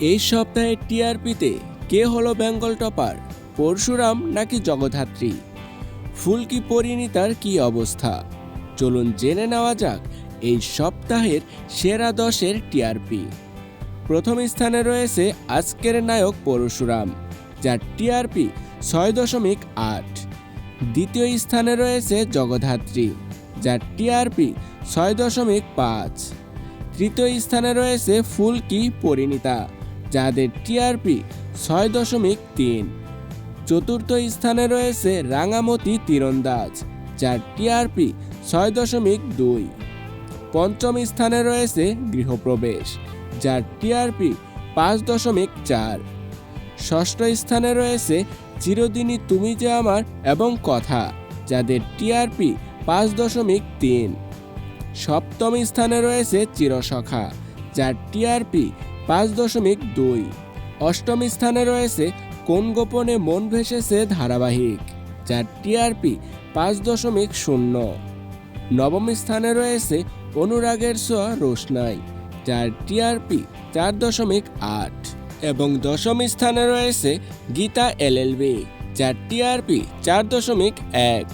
এই সপ্তাহে টিআরপিতে কে হলো বেঙ্গল টপার, পরশুরাম নাকি জগদ্ধাত্রী? ফুলকি পরিণীতার কি অবস্থা? চলুন জেনে নেওয়া যাক এই সপ্তাহের সেরা 10-এর টিআরপি। প্রথম স্থানে রয়েছে আজকের নায়ক পরশুরাম, যার টিআরপি 6.8। দ্বিতীয় স্থানে রয়েছে জগদ্ধাত্রী, যার টিআরপি 6.5। তৃতীয় স্থানে রয়েছে ফুলকি পরিণীতা, যাদের টিআরপি 6.3। চতুর্থ স্থানে রয়েছে রাঙামতি তীরন্দাজ, যার টিআরপি 6.2। পঞ্চম স্থানে রয়েছে গৃহপ্রবেশ, যার টিআরপি 5.4। ষষ্ঠ স্থানে রয়েছে চিরদিনই তুমি যে আমার এবং কথা, যাদের টিআরপি 5.3। সপ্তম স্থানে রয়েছে চিরসখা, যার টিআরপি 5.2। অষ্টম স্থানে রয়েছে কোন গোপনে মন ভেসেছে ধারাবাহিক, যার টিআরপি 5.0। নবম স্থানে রয়েছে অনুরাগের ছোঁয়া রোশনাই, যার টিআরপি 4.8। এবং দশম স্থানে রয়েছে গীতা এলএলবি, যার টিআরপি 4.1।